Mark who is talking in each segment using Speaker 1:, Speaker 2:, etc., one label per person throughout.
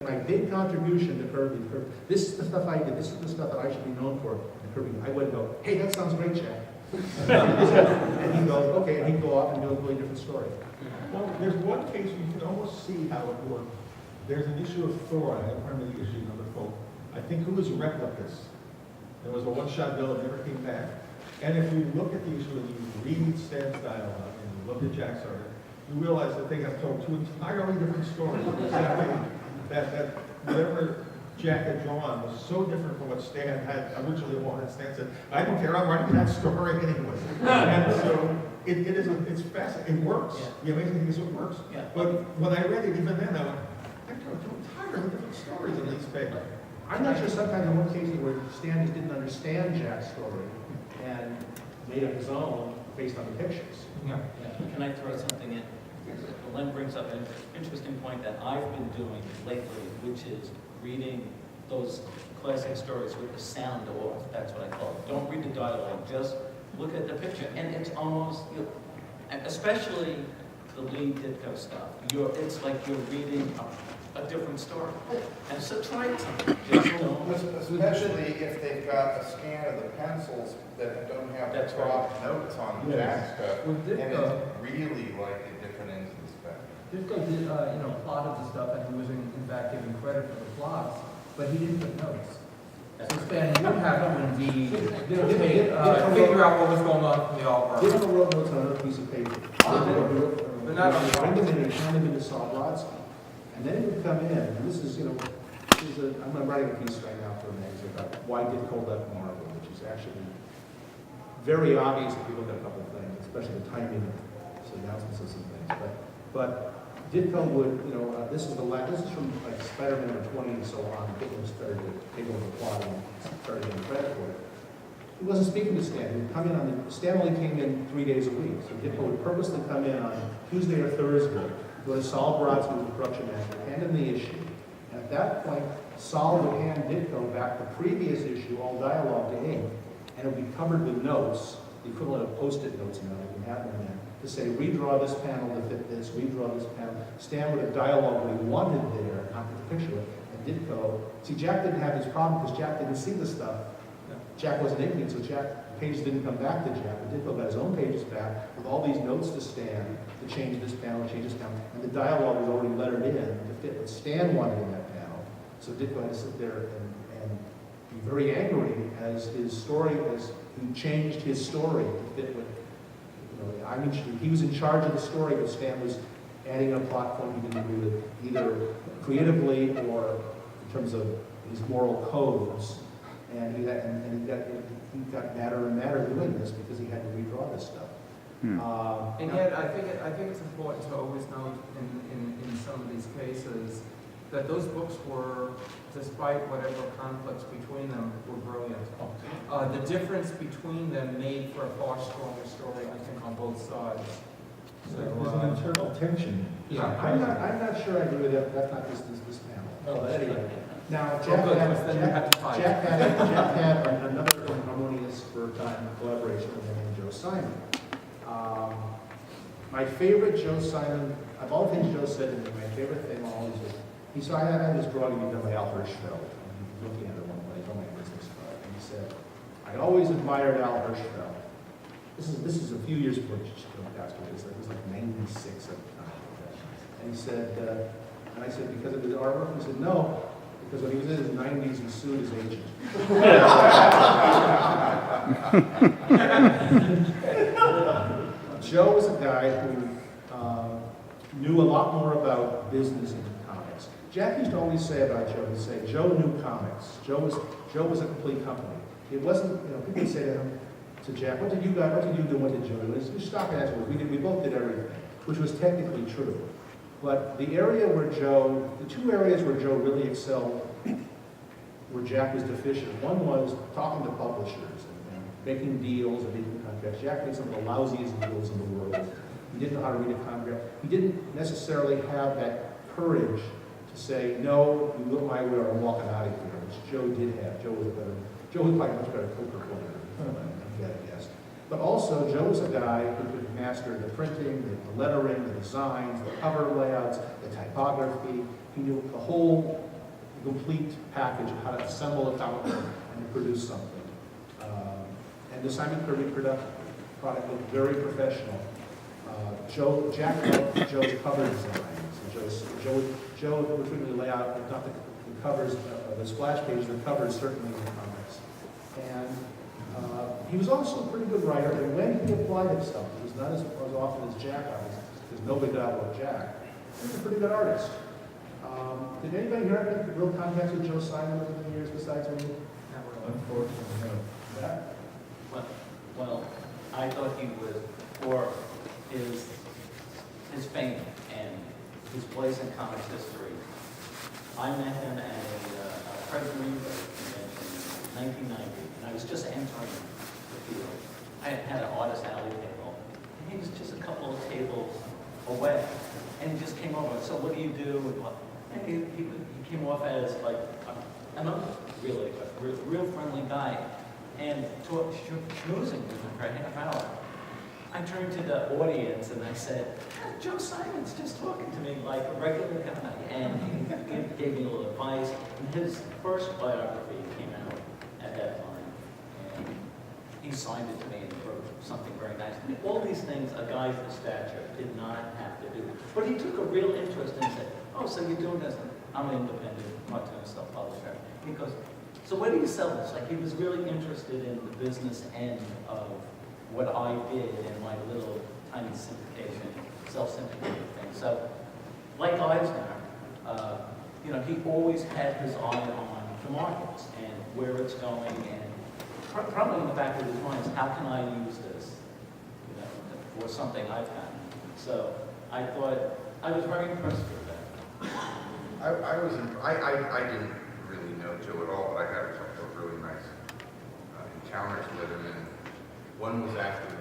Speaker 1: my big contribution to Kirby. This is the stuff I did. This is the stuff that I should be known for. And Kirby, I wouldn't go, hey, that sounds great, Jack. And he'd go, okay, and he'd go off and do a completely different story.
Speaker 2: Well, there's one case where you can almost see how it worked. There's an issue of Thor, I don't remember the issue number 4. I think who was replicas. There was a one-shot bill that never came back. And if you look at the issue and you read Stan's dialogue and you look at Jack's article, you realize that they have told two entirely different stories. Exactly. That whatever Jack had drawn was so different from what Stan had originally wanted. Stan said, I don't care, I'm writing that story anyway. And so it's fascinating. It works. The amazing thing is it works.
Speaker 3: Yeah.
Speaker 2: But when I read it, even then, I went, I told two entirely different stories in these papers.
Speaker 1: I'm not sure sometimes in one case where Stan just didn't understand Jack's story and made up his own based on the pictures.
Speaker 3: Yeah. Can I throw something in? Len brings up an interesting point that I've been doing lately, which is reading those classic stories with the sound off. That's what I call it. Don't read the dialogue, just look at the picture. And it's almost, especially the Lee Ditko stuff, it's like you're reading a different story. And so try it sometime. Just don't.
Speaker 4: Especially if they've got a scan of the pencils that don't have the cropped notes on Jack's stuff.
Speaker 5: Well,
Speaker 4: And it's really like a different ends of the spectrum.
Speaker 5: Ditko did, plotted the stuff, and he was in fact given credit for the plots, but he didn't put notes. So Stan would have to indeed figure out what was going on from the alt art.
Speaker 1: Ditko wrote notes on another piece of paper.
Speaker 5: But not on the
Speaker 1: Bring them in and turn them into Saul Brodsky. And then it would come in, and this is, I'm writing a piece right now for a magazine about why Ditko left Marvel, which is actually very obvious if you look at a couple of things, especially the timing of some announcements of some things. But Ditko would, this is from like Spider-Man number 20 and so on. Ditko started to take over the plot and started getting credit for it. He wasn't speaking to Stan. He would come in Stan only came in 3 days a week. So Ditko would purposely come in on Tuesday or Thursday, go to Saul Brodsky, the production manager, hand him the issue. And at that point, Saul would hand Ditko back the previous issue, all dialogue to ink, and it would be covered with notes, the equivalent of Post-it notes, you can have them in, to say, redraw this panel to fit this, redraw this panel. Stan would have dialogue what he wanted there, not the picture. And Ditko, see, Jack didn't have his problem because Jack didn't see the stuff. Jack wasn't inking, so pages didn't come back to Jack, but Ditko got his own pages back with all these notes to Stan to change this panel, change this panel, and the dialogue was already lettered in to fit what Stan wanted in that panel. So Ditko had to sit there and be very angry as his story, as he changed his story to fit what, he was in charge of the story, but Stan was adding a plot point he didn't agree with, either creatively or in terms of his moral codes. And he got madder and madder doing this because he had to redraw this stuff.
Speaker 5: And yet, I think it's important to always note in some of these cases that those books were, despite whatever conflicts between them, were brilliant. The difference between them made for a far stronger story, I think, on both sides. So,
Speaker 2: There's an internal tension.
Speaker 5: Yeah,
Speaker 1: I'm not sure I agree with that. That's not this panel. But anyway. Now, Jack had another harmonious for time collaboration with him and Joe Simon. My favorite Joe Simon, of all things Joe said to me, my favorite thing always is, I had this drawing done by Al Hirschfeld. I'm looking at it one way, he's on my business card, and he said, I always admired Al Hirschfeld. This is a few years before Joe passed away. It was like 96 at the time. And he said, and I said, because of his artwork? He said, no. Because when he was in his 90s, he sued his agent. Joe was a guy who knew a lot more about business than comics. Jack used to always say about Joe, he'd say, Joe knew comics. Joe was a complete company. It wasn't, people would say to him, to Jack, what did you do, what did Joe do? And his stock answer was, we both did everything, which was technically true. But the two areas where Joe really excelled, where Jack was deficient, one was talking to publishers and making deals and making contracts. Jack made some of the lousiest deals in the world. He didn't know how to read a contract. He didn't necessarily have that courage to say, no, you look my way or I'm walking out of here, which Joe did have. Joe was probably a much better poker player, I guess. But also, Joe was a guy who could master the printing, the lettering, the designs, the cover layouts, the typography. He knew the whole the complete package of how to assemble a comic book and produce something. And the Simon Kirby product looked very professional. Jack loved Joe's cover designs. And Joe would frequently lay out, not the covers, the splash pages, the covers certainly in the comics. And he was also a pretty good writer, and when he applied himself, it was not as often as Jack was, because nobody could outwork Jack. He was a pretty good artist. Did anybody here have any real contacts with Joe Simon over the years besides me?
Speaker 2: Unfortunately, no.
Speaker 1: Yeah.
Speaker 3: Well, I thought he was, for his fame and his place in comics history. I met him at a Fred Greenberg convention in 1990, and I was just entering the field. I had an artist alley table, and he was just a couple of tables away, and he just came over. So what do you do? And he came off as like another really real friendly guy, and schmoozing with him for a half hour. I turned to the audience and I said, Joe Simon's just talking to me like a regular guy. And he gave me a little advice. And his first biography came out at that time. And he signed it to me and wrote something very nice. All these things a guy of his stature did not have to do. But he took a real interest and said, oh, so you're doing this? I'm an independent cartoon self-publisher. He goes, so where do you sell this? Like, he was really interested in the business end of what I did in my little tiny syndication, self-syndicated thing. So, like Eisner, he always had his eye on the markets and where it's going, and probably in the back of his mind is, how can I use this, for something I've done? So, I thought, I was very impressed with that.
Speaker 4: I didn't really know Joe at all, but I had a couple of really nice encounters with him, and one was after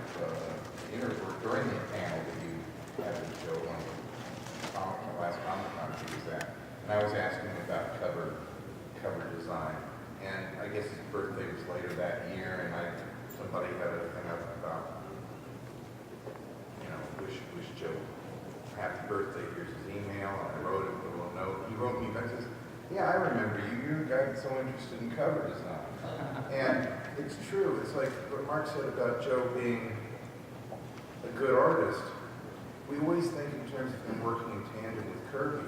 Speaker 4: during the panel that you had with Joe on the last WonderCon he was at, and I was asking him about cover design, and I guess his birthday was later that year, and somebody had a thing up about, wish Joe happy birthday, here's his email, and I wrote him a little note. He wrote me back and says, yeah, I remember you. You're a guy that's so interested in cover design. And it's true. It's like what Mark said about Joe being a good artist. We always think in terms of him working in tandem with Kirby,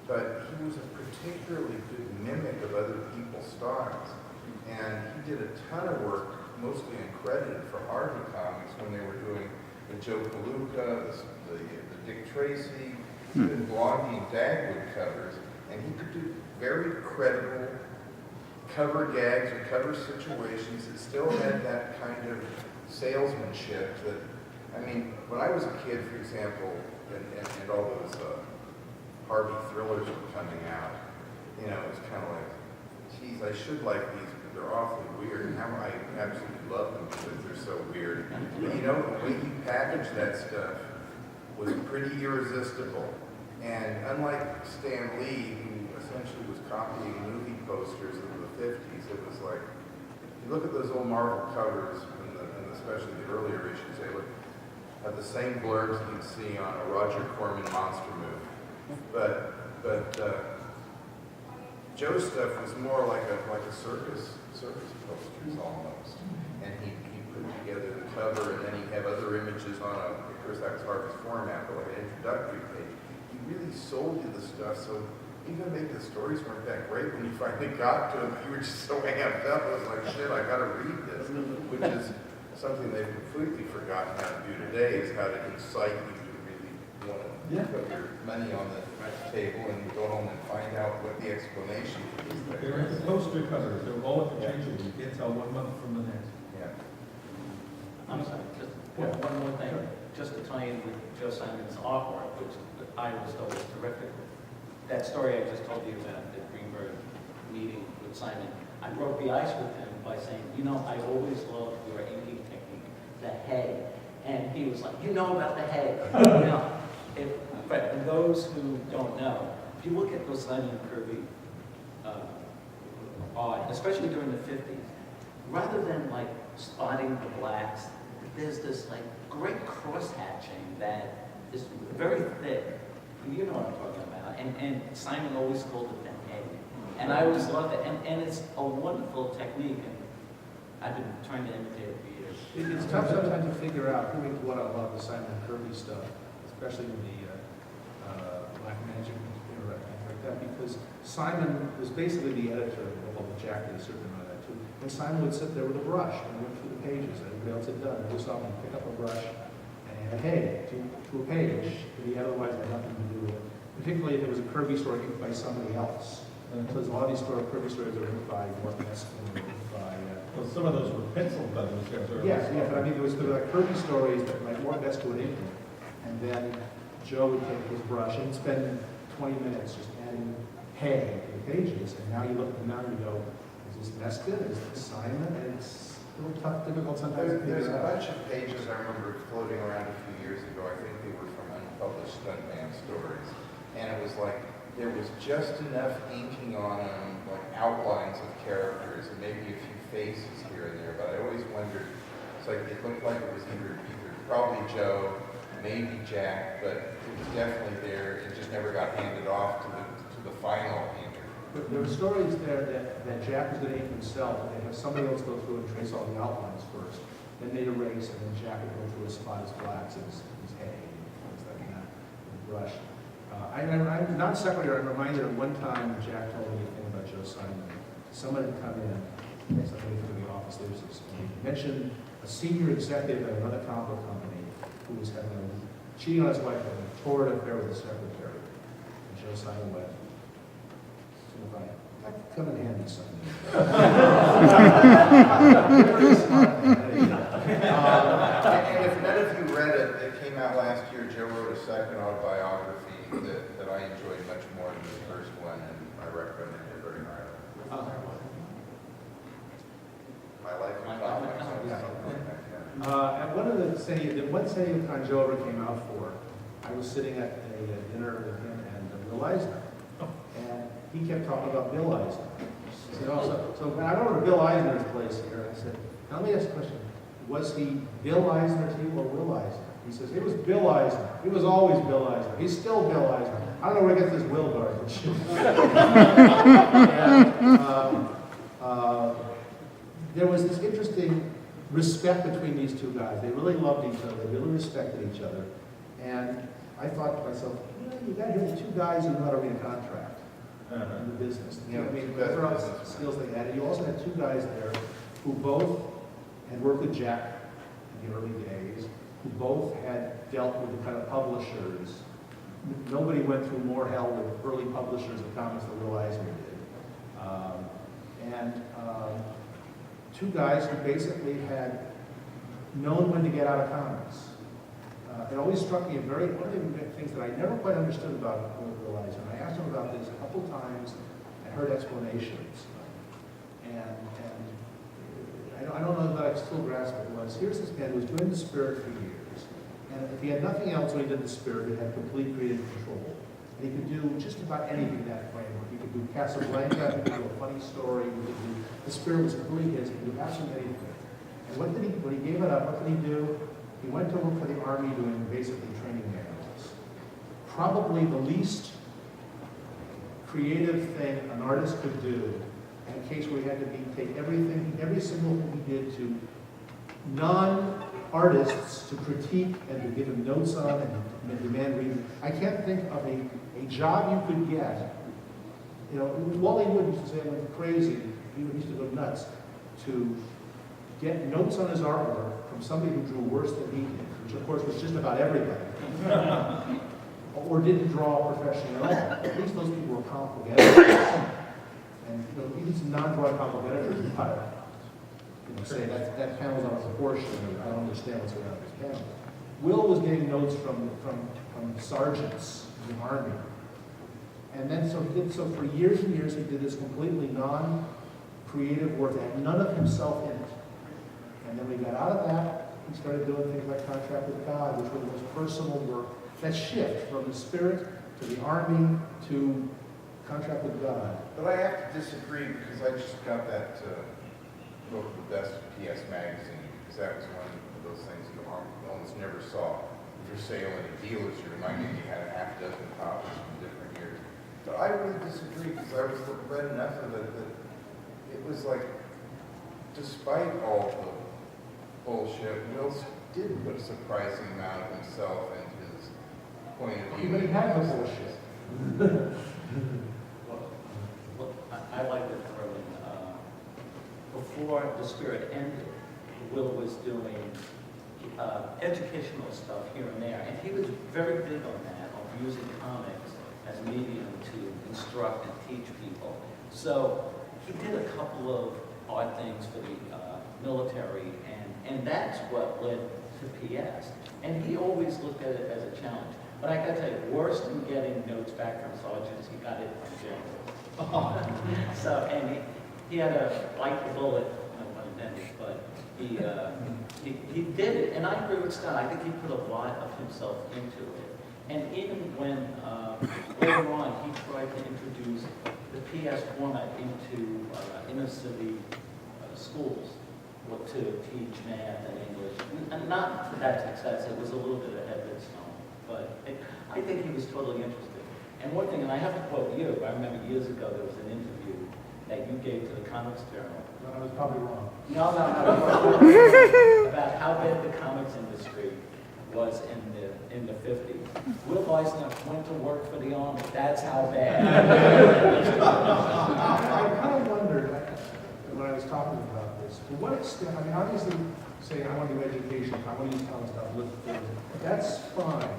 Speaker 4: but he was a particularly good mimic of other people's styles. And he did a ton of work, mostly uncredited, for Harvey Comics when they were doing the Joe Palooka, the Dick Tracy, the Blondie and Dagwood covers. And he could do very credible cover gags or cover situations that still had that kind of salesmanship that, when I was a kid, for example, and all those Harvey thrillers were coming out, it was kind of like, geez, I should like these, but they're awfully weird. And now I absolutely love them because they're so weird. But the way he packaged that stuff was pretty irresistible. And unlike Stan Lee, who essentially was copying movie posters of the 50s, it was like, you look at those old Marvel covers, and especially the earlier issues, they have the same blurbs you can see on a Roger Corman monster movie. But Joe's stuff was more like a circus posters almost. And he put together the cover, and then he'd have other images on of course that was Harvey's format, but like an introductory page. Really sold you the stuff, so even maybe the stories weren't that great when you finally got to them, you were just so amped up, it was like, shit, I gotta read this, which is something they've completely forgotten how to do today, is how to incite you to really want to put your money on the table and go home and find out what the explanation is there.
Speaker 2: They're the poster covers, they're all interchangeable, you can't tell one month from the next.
Speaker 4: Yeah.
Speaker 3: I'm sorry, just one more thing, just to tie in with Joe Simon's artwork, which I was told was terrific. That story I just told you about the Greenberg meeting with Simon, I broke the ice with him by saying, I always loved your inking technique, the hay. And he was like, you know about the hay. But for those who don't know, if you look at those Simon Kirby art, especially during the 50s, rather than like spotting the blacks, there's this like great cross-hatching that is very thick. You know what I'm talking about. And Simon always called it the hay. And I always loved it, and it's a wonderful technique, and I've been trying to imitate it for years.
Speaker 1: It's tough sometimes to figure out who what I love, the Simon Kirby stuff, especially with the Black Magic era and things like that, because Simon was basically the editor, although Jack did a certain amount of that too. And Simon would sit there with a brush and went through the pages, and everybody else had done. And he saw him pick up a brush and add, hey, to a page that he otherwise had nothing to do with. Particularly if it was a Kirby story inked by somebody else. Because a lot of these Kirby stories are inked by Mark Meskin, or inked by
Speaker 2: Well, some of those were penciled by those guys.
Speaker 1: yes, yeah, but I mean, there was like Kirby stories that like Mark Meskin would ink them, and then Joe would take his brush and spend 20 minutes just adding hay to the pages, and now you look and now you go, is this Meskin, is this Simon? And it's a little tough, difficult sometimes to
Speaker 4: There's
Speaker 1: figure
Speaker 4: a
Speaker 1: out.
Speaker 4: bunch of pages I remember floating around a few years ago. I think they were from unpublished Stuntman stories. And it was like, there was just enough inking on them, like outlines of characters, and maybe a few faces here and there, but I always wondered, it's like, it looked like it was either probably Joe, maybe Jack, but it was definitely there. It just never got handed off to the final inker.
Speaker 1: But there were stories there that Jack was going to ink himself, and they'd have somebody else go through and trace all the outlines first. Then they'd erase, and then Jack would go through his spot, his blacks, and his hay, and things like that, and brush. I'm not secretary. I'm reminded of one time Jack told me a thing about Joe Simon. Someone had come in, somebody from the office, there was this, and he mentioned a senior executive at another comic book company who was having cheating on his wife and a torrid affair with the secretary. And Joe Simon went, that could come in handy someday. Very smart man.
Speaker 4: And if none of you read it, it came out last year. Joe wrote a second autobiography that I enjoyed much more than the first one, and I recommend it very highly. My Life in Comics.
Speaker 1: At one of the one San Diego Con Joe ever came out for, I was sitting at a dinner with him and Will Eisner, and he kept talking about Bill Eisner. He said, oh, so when I went over to Bill Eisner's place here, I said, now let me ask a question. Was he Bill Eisner to you or Will Eisner? He says, it was Bill Eisner. It was always Bill Eisner. He's still Bill Eisner. I don't know where he gets this Will garbage. And, there was this interesting respect between these two guys. They really loved each other. They really respected each other. And I thought to myself, you got here two guys who know how to read a contract in the business. You know, I mean, whatever else skills they had. And you also had two guys there who both had worked with Jack in the early days, who both had dealt with the kind of publishers. Nobody went through more hell with early publishers of comics than Will Eisner did. Two guys who basically had known when to get out of comics. It always struck me one of the things that I never quite understood about Will Eisner. I asked him about this a couple times and heard explanations. And I don't know that I still grasp it. Here's this man who was doing the Spirit for years. And if he had nothing else when he did the Spirit, he had complete creative control. And he could do just about anything in that framework. He could do Casablanca, he could do a funny story, he could do, the Spirit was completely his, he could do absolutely anything. And when he gave it up, what did he do? He went to work for the Army doing basically training manuals. Probably the least creative thing an artist could do in a case where he had to take every single thing he did to non-artists to critique and to give him notes on and demand reading. I can't think of a job you could get. You know, Wally Wood used to say I went crazy. He used to go nuts to get notes on his artwork from somebody who drew worse than he did, which of course was just about everybody. Or didn't draw professionally at all. At least those people were comic book editors. And even some non-drawing comic book editors say that panel's out of proportion, or I don't understand what's going on with this panel. Will was getting notes from sergeants in the Army. And then so for years and years he did this completely non-creative work that had none of himself in it. And then we got out of that, he started doing things like Contract with God, which were the most personal work. That shift from the Spirit to the Army to Contract with God.
Speaker 4: But I have to disagree because I just got that book, The Best of PS Magazine, because that was one of those things you almost never saw. For sale in a dealer's room, I knew you had a half dozen copies from different years. But I really disagree, because I was read enough of it that it was like, despite all the bullshit, Will did put a surprising amount of himself into his point of view.
Speaker 1: But he had no bullshit.
Speaker 3: Well, I like it when, before the Spirit ended, Will was doing educational stuff here and there, and he was very big on that, on using comics as a medium to instruct and teach people. So he did a couple of odd things for the military, and that's what led to PS. And he always looked at it as a challenge. But I gotta tell you, worse than getting notes back from sergeants, he got it from generals. So, and he had a bite the bullet, no pun intended, but he did it, and I agree with Scott. I think he put a lot of himself into it. And even when later on he tried to introduce the PS format into inner city schools to teach math and English, and not to that success. It was a little bit ahead of its time, but I think he was totally interested. And one thing, and I have to quote you. I remember years ago there was an interview that you gave to the Comics Journal.
Speaker 1: But I was probably wrong.
Speaker 3: No. About how bad the comics industry was in the 50s. Will Eisner went to work for the Army. That's how bad.
Speaker 1: I kind of wondered, when I was talking about this, to what extent, I mean, obviously, saying I want to do education, I want to use talent stuff, that's fine.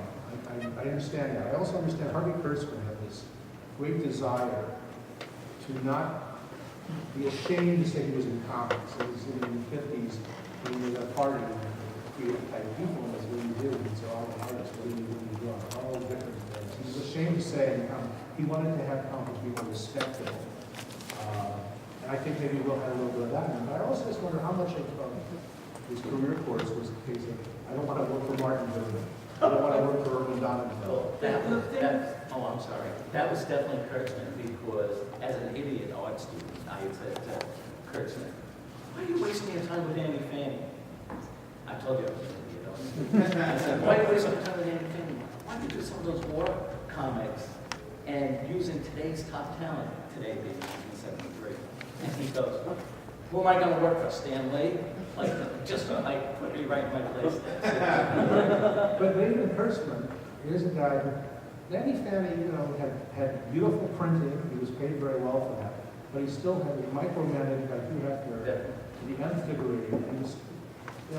Speaker 1: I understand that. I also understand Harvey Kurtzman had this great desire to not be ashamed to say he was in comics. He was in the 50s, when he was a party with creative type people, and that's what he did. He said, "Oh, I'm an artist, what are you doing?" All different things. He was ashamed to say he wanted to have comics people respectable. And I think maybe Will had a little bit of that in him. But I also just wonder how much of his career course was the case of, I don't want to work for Martin Goodman. I don't want to work for Urban Donenfeld.
Speaker 3: I'm sorry. That was definitely Kurtzman, because as an idiot art student, I said to Kurtzman, "Why are you wasting your time with Andy Fanning?" I told you I was an idiot art student. I said, "Why are you wasting your time with Andy Fanning? Why don't you do some of those war comics and using today's top talent, today being 1973? And he goes, "Who am I going to work for, Stan Lee?" Like, just like put me right in my place there.
Speaker 1: But even Kurtzman, here's a guy who, Andy Fanning, had beautiful printing. He was paid very well for that. But he still had a micromanaged by Hugh Hefner to the nth degree. And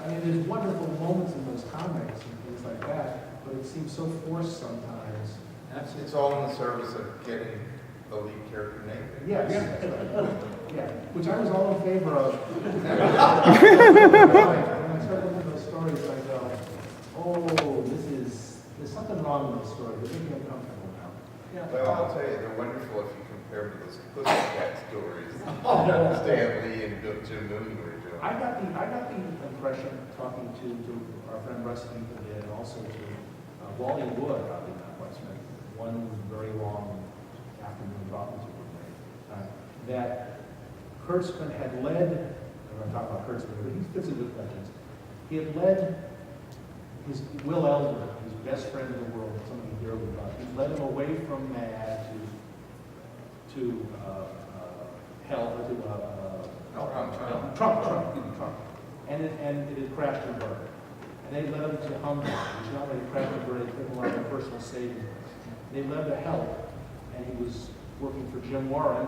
Speaker 1: I mean, there's wonderful moments in those comics and things like that, but it seems so forced sometimes.
Speaker 4: It's all in the service of getting the lead character naked.
Speaker 1: Yes. Yeah, which I was all in favor of. When I start looking at those stories, I go, "Oh, there's something wrong with this story. They're making me uncomfortable now." Yeah.
Speaker 4: Well, I'll tell you, they're wonderful if you compare them to those Pussycat stories that Stan Lee and Jim Moon were doing.
Speaker 1: I got the impression, talking to our friend Rusty today, and also to Wally Wood, probably not Westman, one very long afternoon Robinson were made, that Kurtzman had led, I'm going to talk about Kurtzman, but he fits in with legends. He had led Will Eisner, his best friend in the world, something he dearly loved. He led him away from Mad to hell, to Trump. And it had crashed and burned. And they led him to Humboldt, which not only crashed and burned, it took a lot of personal savings. They led him to hell, and he was working for Jim Warren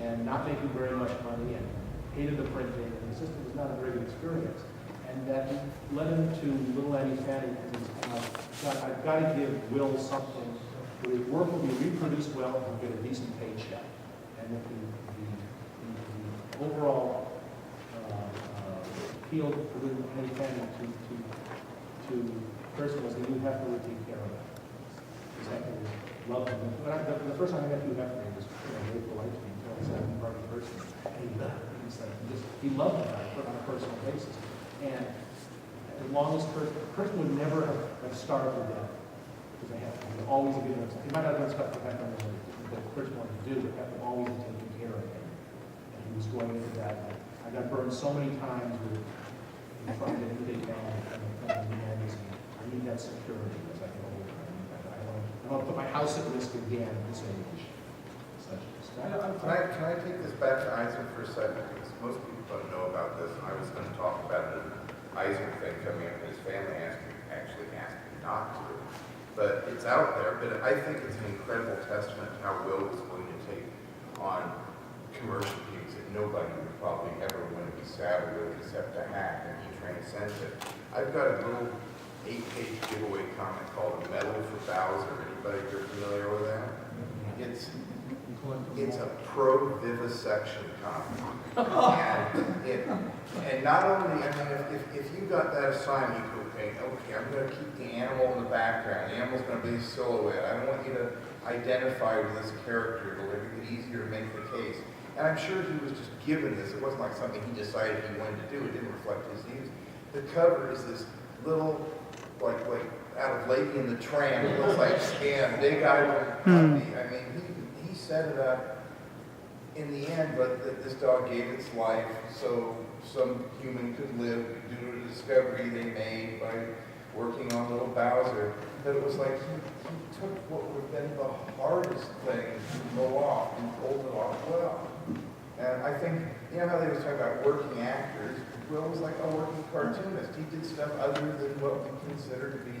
Speaker 1: and not making very much money and hated the printing, and the system was not a very good experience. And that led him to Little Eddie Fanning, and I've got to give Will something where his work will be reproduced well and he'll get a decent paycheck. And that the overall appeal for Little Eddie Fanning to person was that you have to take care of it. Loved him. The first time I met Hugh Hefner, he was very polite to me until I said I'm a party person. And he loved him on a personal basis. And as long as Kurtzman would never have starved to death, because they have to always give him something. He might not have done stuff that Kurtzman wanted to do, but Hefner always taking care of him. And he was going into that. I got burned so many times with trying to imitate band and the magazine. I need that security as I get older. I want to put my house at risk again at this age.
Speaker 4: Can I take this back to Eisner for a second? Because most people don't know about this. I was going to talk about an Eisner thing coming up. His family actually asked me not to. But it's out there. But I think it's an incredible testament to how Will was willing to take on commercial gigs that nobody would probably ever want to be saddled with except to hack, and he transcends it. I've got a little 8-page giveaway comic called A Medal for Bowser. Anybody here familiar with that? It's a pro-vivisection comic. and not only, I mean, if you got that assignment, you could think, okay, I'm going to keep the animal in the background. The animal's going to be a silhouette. I want you to identify with this character. It'll make it easier to make the case. And I'm sure he was just given this. It wasn't like something he decided he wanted to do. It didn't reflect his views. The cover is this little, like out of Lady in the Tramp. It looks like Scan, big eye puppy. I mean, he set it up in the end, but this dog gave its life so some human could live due to a discovery they made by working on little Bowser. But it was like he took what would have been the hardest thing to pull off and pulled it off well. And I think, you know how they was talking about working actors? Will was like a working cartoonist. He did stuff other than what we consider to be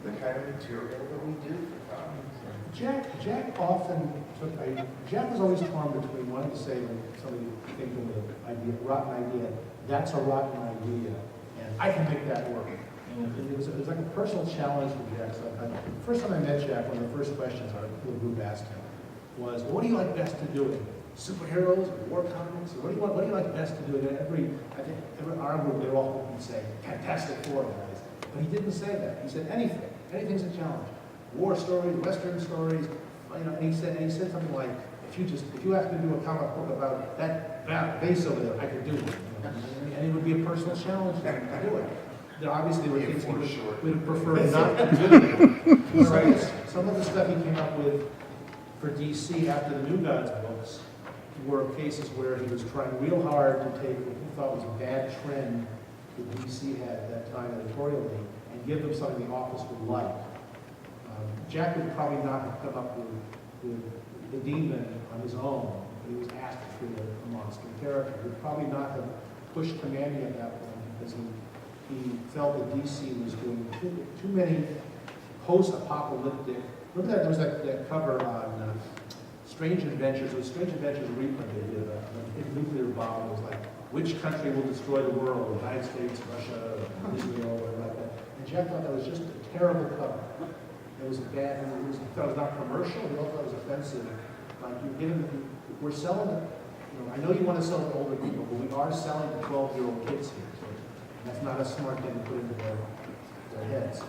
Speaker 4: the kind of material that we do for comics.
Speaker 1: Jack often took, Jack was always torn between wanting to say when somebody thinks of an idea, rotten idea, that's a rotten idea, and I can make that work. And it was like a personal challenge for Jack. So the first time I met Jack, one of the first questions our little group asked him was, what do you like best to do? Superheroes or war comics? Or what do you like best to do? And I think every our group, they were all hoping to say, Fantastic Four guys. But he didn't say that. He said anything. Anything's a challenge. War stories, Western stories, you know, and he said something like, if you have to do a comic book about that base over there, I could do it. You know? And it would be a personal challenge to do it. There obviously were things he would prefer not to do. Some of the stuff he came up with for DC after the New Gods books were cases where he was trying real hard to take what he thought was a bad trend that DC had at that time editorially and give them something the office would like. Jack would probably not have come up with the demon on his own, but he was asked to create a monster character. He would probably not have pushed Commanding at that point because he felt that DC was doing too many post-apocalyptic. Remember that there was that cover on Strange Adventures. It was Strange Adventures reprint they did a big nuclear bomb. It was like, which country will destroy the world? The United States, Russia, Israel, or whatever like that. And Jack thought that was just a terrible cover. It was bad, and he thought it was not commercial. He also thought it was offensive. Like we're selling it. You know, I know you want to sell it to older people, but we are selling to 12-year-old kids here. So that's not a smart thing to put into their heads.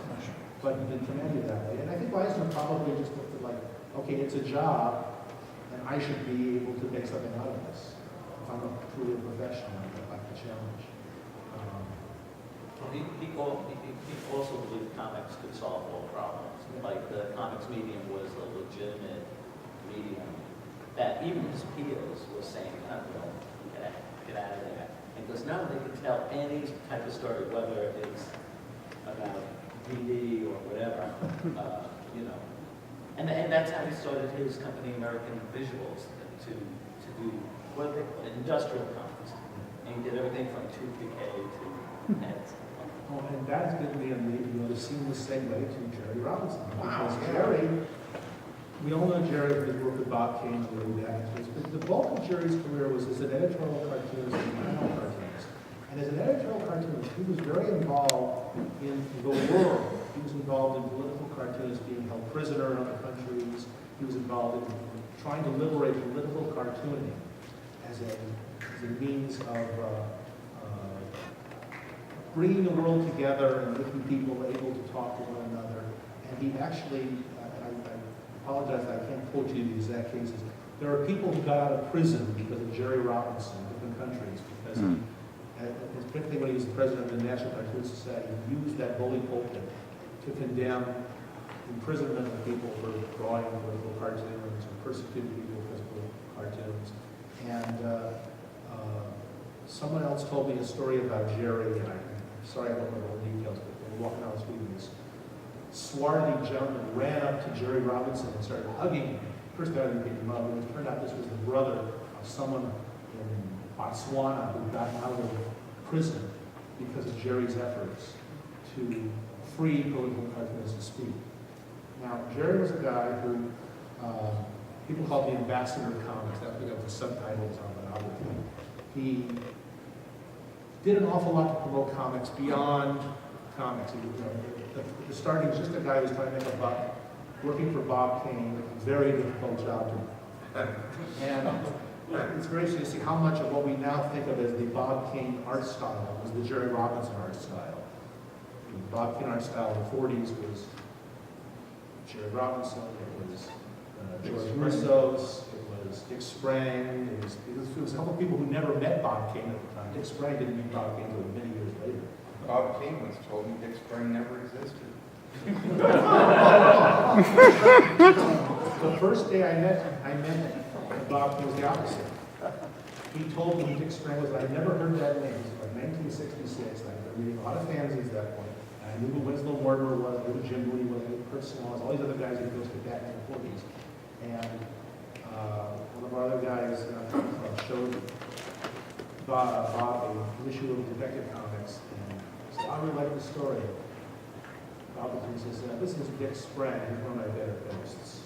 Speaker 1: But he didn't command you that way. And I think Eisner probably just looked at like, okay, it's a job, and I should be able to make something out of this. If I'm truly a professional, I like the challenge.
Speaker 3: He also believed comics could solve all problems. Like the comics medium was a legitimate medium that even his peers were saying, get out of there. And because now they can tell any type of story, whether it's about DD or whatever, you know. And that's how he started his company, American Visuals, to do what they call industrial comics. And he did everything from 2PK to heads.
Speaker 1: Oh, and that's going to be the seamless segue to Jerry Robinson.
Speaker 4: Wow,
Speaker 1: Because
Speaker 4: yeah.
Speaker 1: Jerry, we all know Jerry for his work with Bob Kane and Lou Daggins, but the bulk of Jerry's career was as an editorial cartoonist and panel cartoonist. And as an editorial cartoonist, he was very involved in the world. He was involved in political cartoonists being held prisoner in other countries. He was involved in trying to liberate political cartooning as a means of bringing the world together and making people able to talk to one another. And he actually, I apologize that I can't quote you the exact cases, there are people who got out of prison because of Jerry Robinson in different countries, because he, particularly when he was the president of the National Cartoon Society, he used that bully pulpit to condemn imprisonment of people for drawing political cartoons or persecuting people because of political cartoons. And someone else told me a story about Jerry, and I'm sorry I don't know all the details, but they were walking out the street, and this swarthy gentleman ran up to Jerry Robinson and started hugging him. first I didn't pick him up, and it turned out this was the brother of someone in Botswana who got out of prison because of Jerry's efforts to free political prisoners to speak. Now, Jerry was a guy who people called the ambassador of comics. That's because the subtitles on the novel. He did an awful lot to promote comics beyond comics. He, the starting was just a guy who was trying to make a buck, working for Bob Kane, a very difficult job to do. And it's very interesting to see how much of what we now think of as the Bob Kane art style was the Jerry Robinson art style. The Bob Kane art style in the 40s was Jerry Robinson, it was George Rissos, it was Dick Sprang, it was a couple of people who never met Bob Kane at the time. Dick Sprang didn't meet Bob Kane until many years later.
Speaker 4: Bob Kane once told me Dick Sprang never existed.
Speaker 1: The first day I met Bob was the opposite. He told me who Dick Sprang was. I'd never heard that name. It was like 1966. I'd been reading a lot of fanzines at that point. And I knew who Winslow Mortimer was, I knew who Jim Lee was, I knew who Kurt Swan was, all these other guys who goes to Batton in the 40s. And one of our other guys showed Bob an issue of Detective Comics, and said, I really like the story. Bob says, this is Dick Sprang, he's one of my better ghosts.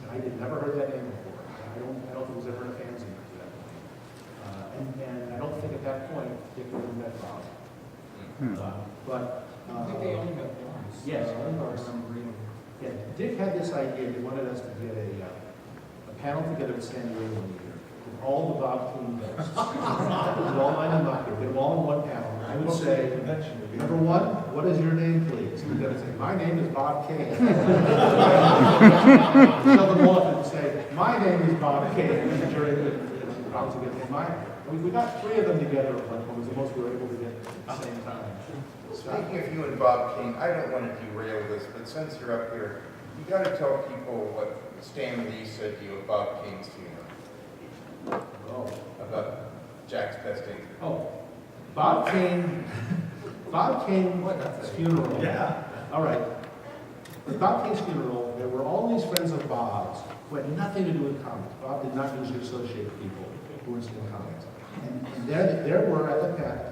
Speaker 1: And I had never heard that name before. I don't think it was ever in a fanzine to that point. And I don't think at that point Dick ever met Bob. But
Speaker 5: I think they only met once.
Speaker 1: Yes,
Speaker 5: I
Speaker 1: only once.
Speaker 5: remember reading.
Speaker 1: yeah, Dick had this idea. He wanted us to get a panel together in San Diego one year with all the Bob Kane ghosts. It was all lined up here. Get them all in one panel. I would say, number one, what is your name, please? We're going to say, my name is Bob Kane. Shove them off and say, my name is Bob Kane. And the jury would probably get mine. We got 3 of them together at one point. It was the most we were able to get at the same time.
Speaker 4: Speaking of you and Bob Kane, I don't want to derail this, but since you're up here, you got to tell people what Stan Lee said to you at Bob Kane's funeral.
Speaker 1: Oh.
Speaker 4: About Jack's best interview.
Speaker 1: Oh. Bob Kane's funeral.
Speaker 2: Yeah.
Speaker 1: All right. At Bob Kane's funeral, there were all these friends of Bob's who had nothing to do with comics. Bob did not usually associate with people who were interested in comics. And there were at the panel,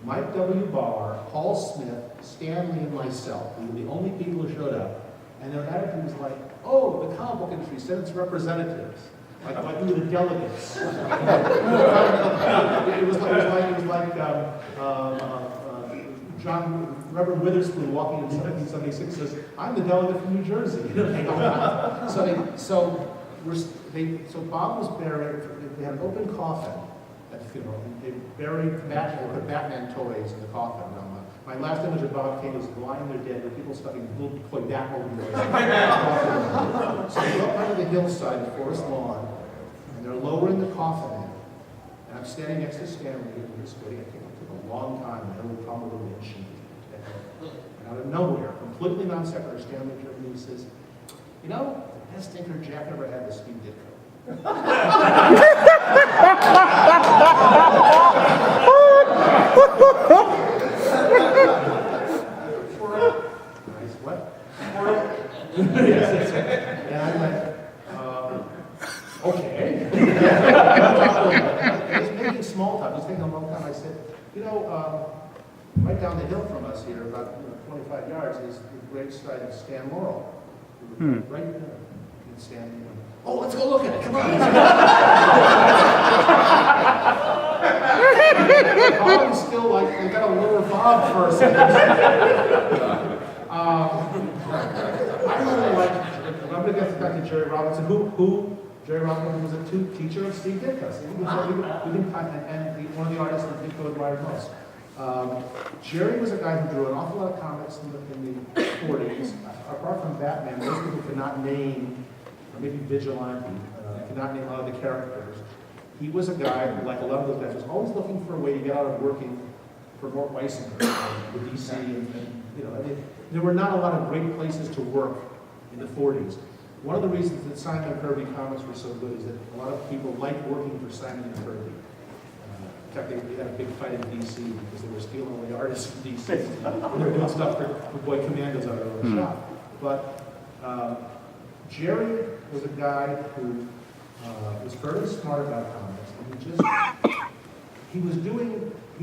Speaker 1: Mike W. Barr, Paul Smith, Stan Lee, and myself. We were the only people who showed up. And their attitude was like, oh, the comic book industry sent its representatives. Like we were the delegates. It was like Reverend Witherspoon walking in 1776 says, I'm the delegate from New Jersey. So Bob was buried, they had an open coffin at the funeral. They buried Batman, put Batman toys in the coffin. My last image of Bob Kane was lying there dead with people stuck in little toy Batmobiles. So they go up onto the hillside, the forest lawn, and they're lowering the coffin in. And I'm standing next to Stanley, and we're just waiting. It took a long time, and everyone probably would have been. And out of nowhere, completely non sequitur, Stanley turned to me and says, you know, the best thinker Jack ever had was Steve Ditko. Nice what? Yes, and I went, okay. I was making small talk. I was taking a long time. I said, you know, right down the hill from us here, about 25 yards, is the great site of Stan Laurel. Right there. And Stan, oh, let's go look at it. Come on. Bob is still like, we got to lower Bob for a second. I really like, I'm going to get back to Jerry Robinson. Jerry Robinson was a teacher of Steve Ditko. And one of the artists that Ditko admired most. Jerry was a guy who drew an awful lot of comics in the 40s. Apart from Batman, most people could not name, or maybe Vigilante, could not name a lot of the characters. He was a guy who, like a lot of those guys, was always looking for a way to get out of working for Mort Weisinger, the DC, and you know, I mean, there were not a lot of great places to work in the 40s. One of the reasons that Simon and Kirby comics were so good is that a lot of people liked working for Simon and Kirby. In fact, they had a big fight in DC because they were stealing away artists from DC. They were doing stuff for Boy Commandos out of their own shop. But Jerry was a guy who was fairly smart about comics, and he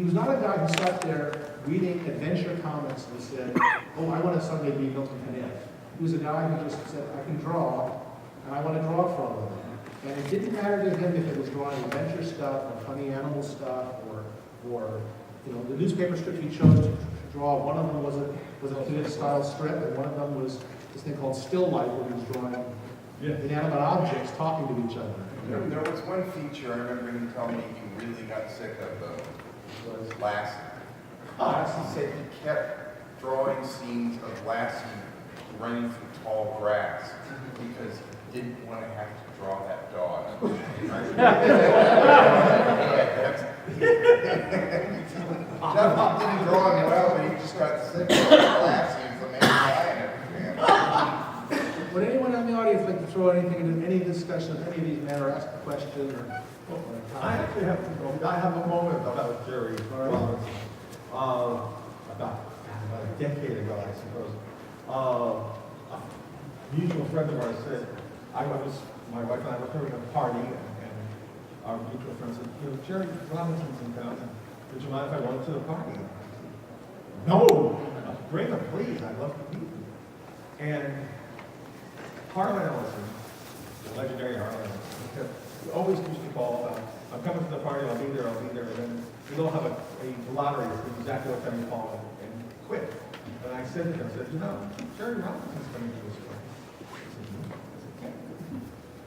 Speaker 1: was not a guy who sat there reading adventure comics and said, oh, I want to someday be Milton Caniff. He was a guy who just said, I can draw, and I want to draw for a living. And it didn't matter to him if it was drawing adventure stuff, or funny animal stuff, or the newspaper strip he chose to draw. One of them was a kid-style strip, and one of them was this thing called Still Life, where he was drawing inanimate objects talking to each other.
Speaker 4: There was one feature I remember him telling me he really got sick of, though, was Lassie. Lassie said he kept drawing scenes of Lassie running through tall grass because he didn't want to have to draw that dog. Definitely didn't draw him well, but he just got sick of Lassie and from every
Speaker 1: Would anyone in the audience like to throw anything into any discussion of any of these men, or ask a question, or?
Speaker 2: I actually have a moment about Jerry Robinson. About a decade ago, I suppose. A mutual friend of ours said, my wife and I were having a party, and our mutual friend said, Jerry Robinson's in town, would you mind if I went to the party? No! Bring him, please, I'd love to meet him. And Harlan Ellison, the legendary Harlan Ellison, always used to call about, I'm coming to the party, I'll be there, and then we'd all have a lottery for exactly what time you call and quit. And I said to him, Jerry Robinson's coming to this party.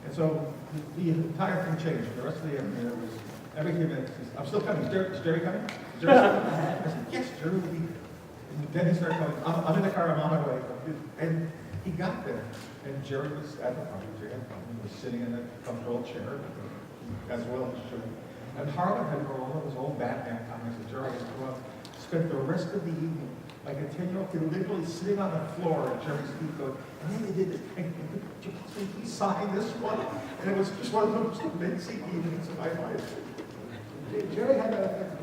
Speaker 2: And so the entire thing changed. The rest of the evening, it was every few minutes, I'm still coming. Is Jerry coming? Is Jerry coming? I said, yes, Jerry will be. And then he started telling me, I'm in the car, I'm on my way. And he got there. And Jerry was at the party. Jerry was sitting in a comfortable chair, as well as Jerry. And Harlan had brought all of his old Batman comics that Jerry had brought. Spent the rest of the evening like a 10-year-old kid, literally sitting on the floor at Jerry's feet going, and then they did this, and he signed this one, and it was just one of those amazing evenings of my life.
Speaker 1: Jerry had that effect.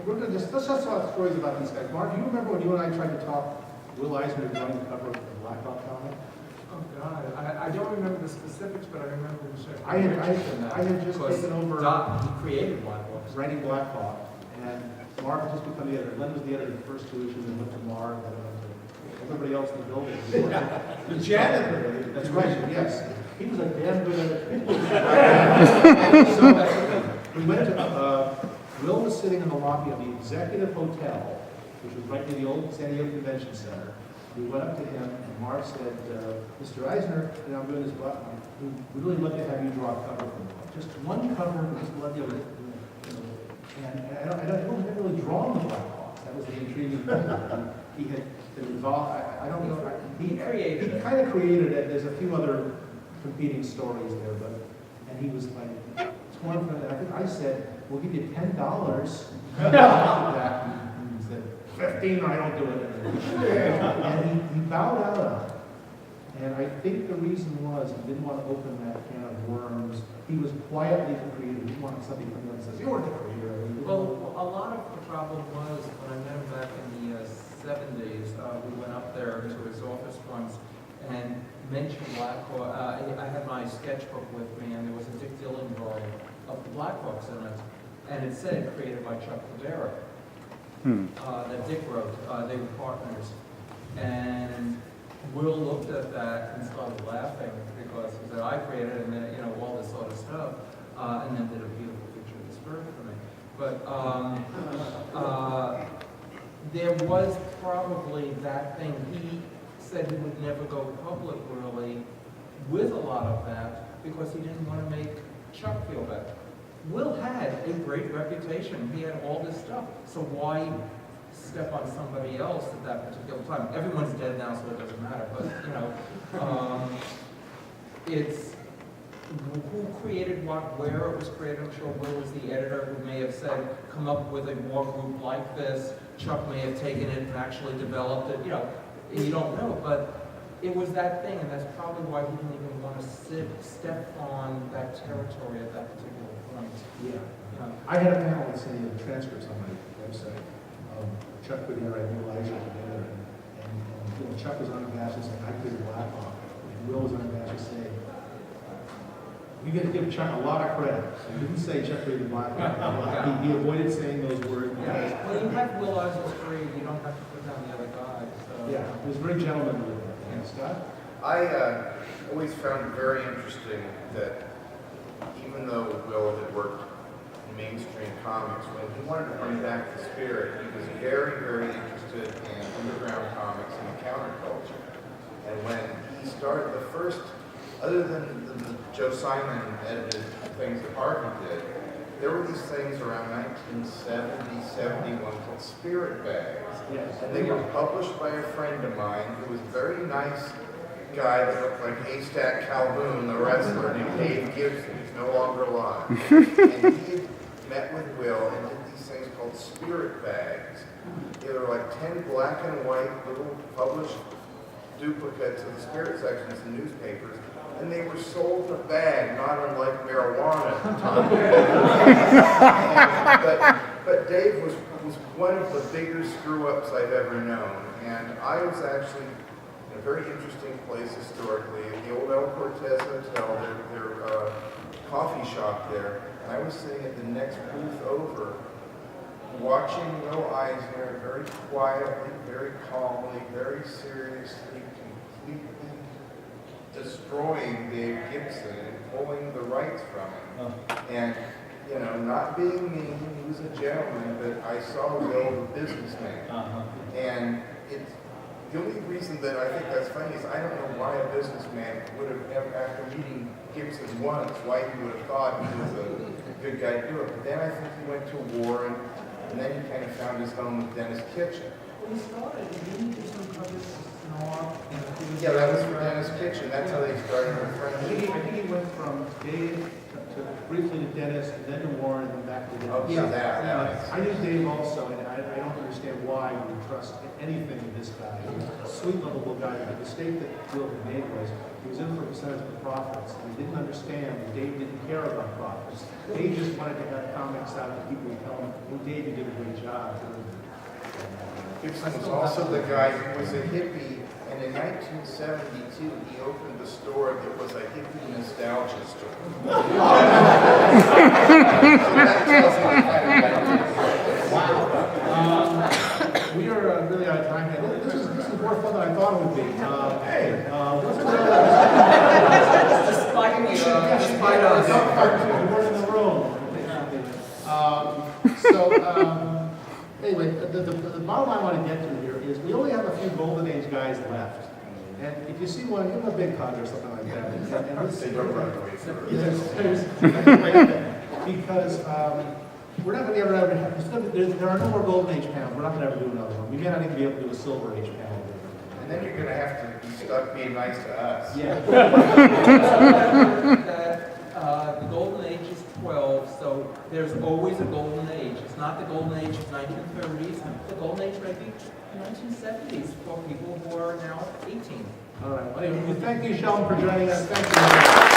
Speaker 1: Let's just talk stories about these guys. Mark, do you remember when you and I tried to talk Will Eisner drawing the cover of the Black Hawk comic?
Speaker 5: Oh, God, I don't remember the specifics, but I remember the show.
Speaker 1: I had just taken over
Speaker 5: He created Black Hawks.
Speaker 1: writing Black Hawk, and Marv had just become the editor. Len was the editor of the first two issues, and went to Marv, and went to everybody else in the building.
Speaker 2: The janitor.
Speaker 1: That's right, yes. He was a damn good editor. So we went to, Will was sitting in the lobby of the Executive Hotel, which was right near the old San Diego Convention Center. We went up to him, and Marv said, Mr. Eisner, I'm doing this book. We'd really love to have you draw a cover for the book. Just one cover, just one, and I don't really drawn the Black Hawks. That was the intriguing thing. He had been involved, I don't know, he kind of created it. There's a few other competing stories there, and he was like torn from it. I think I said, we'll give you $10 for that. And he said, 15 or I don't do it. And he bowed out on it. And I think the reason was he didn't want to open that can of worms. He was quietly the creator. He wanted somebody to come in and say, you weren't the creator.
Speaker 5: Well, a lot of the problem was when I met him back in the 70s, we went up there to his office once and mentioned Black Hawk. I had my sketchbook with me, and there was a Dick Dillon drawing of the Black Hawks in it, and it said created by Chuck Padera. That Dick wrote. They were partners, and Will looked at that and started laughing because he said, I created it, and then, all this sort of stuff, and then did a beautiful picture of the spirit for me. But there was probably that thing. He said he would never go public, really, with a lot of that because he didn't want to make Chuck feel bad. Will had a great reputation. He had all this stuff. So why step on somebody else at that particular time? Everyone's dead now, so it doesn't matter. But, it's who created what, where it was created. I'm sure Will was the editor who may have said, come up with a war group like this. Chuck may have taken it and actually developed it. You don't know. But it was that thing, and that's probably why he didn't even want to step on that territory at that particular point.
Speaker 1: Yeah. I had a panel with some of the transcripts on my website. Chuck Padera and Will Eisner together, and Chuck was unabashed saying, I could laugh on it. And Will was unabashed saying, you got to give Chuck a lot of credit. He didn't say Chuck Reed Black. He avoided saying those words.
Speaker 5: Yeah, well, you have Will Eisner's grade, you don't have to put down the other guys, so.
Speaker 1: Yeah, it was very gentlemanly with it. And Scott?
Speaker 4: I always found it very interesting that even though Will had worked in mainstream comics, when he wanted to bring back the spirit, he was very, very interested in underground comics and counterculture. And when he started the first, other than the Joe Simon edited things that Harvey did, there were these things around 1970, 71 called spirit bags.
Speaker 1: Yes.
Speaker 4: And they were published by a friend of mine who was a very nice guy that looked like Haystack Calhoun, the wrestler, named Dave Gibson. He's no longer alive. And he had met with Will and did these things called spirit bags. They were like 10 black and white little published duplicates of the spirit sections in newspapers. And they were sold in a bag, not unlike marijuana at the time. But Dave was one of the bigger screw-ups I've ever known. And I was actually in a very interesting place historically, the old El Cortez Hotel, their coffee shop there. And I was sitting at the next booth over, watching Will Eisner very quietly, very calmly, very seriously, completely destroying Dave Gibson and pulling the rights from him. And, you know, not being mean, he was a gentleman, but I saw Will the businessman. And it's, the only reason that I think that's funny is I don't know why a businessman would have, after meeting Gibson once, why he would have thought he was a good guy to do it. But then I think he went to war, and then he kind of found his home with Dennis Kitchen.
Speaker 5: Well, he started, he didn't do some covers Snark, and
Speaker 4: Yeah, that was for Dennis Kitchen. That's how they started with
Speaker 1: I
Speaker 4: friendship.
Speaker 1: think he went from Dave to briefly to Dennis, and then to Warren, and then back to Dennis.
Speaker 4: Okay, that makes
Speaker 1: I knew Dave also, and I don't understand why you would trust anything of this guy. He was a sweet, lovable guy. The mistake that Will had made was he was in for a percentage of the profits, and he didn't understand that Dave didn't care about profits. Dave just wanted to have comics out that people would tell him, well, Dave, you did a great job.
Speaker 4: Gibson was also the guy who was a hippie, and in 1972 he opened a store that was a hippie nostalgia store.
Speaker 1: We are really out of time here. This is more fun than I thought it would be. What's
Speaker 5: despite us.
Speaker 1: We weren't in the room. Anyway, the bottom line I want to get to here is we only have a few Golden Age guys left. And if you see one, give them a big hug or something like that. And let's
Speaker 4: They don't run away from it.
Speaker 1: Because we're not going to ever have, there are no more Golden Age panels. We're not going to ever do another one. We may not even be able to do a Silver Age panel.
Speaker 4: And then you're going to have to be stuck being nice to us.
Speaker 1: Yeah.
Speaker 5: That the golden age is 12, so there's always a golden age. It's not the golden age of 1930s. The golden age might be 1970s for people who are now 18.
Speaker 1: All right. Well, anyway, thank you, Sheldon, for joining us. Thank you.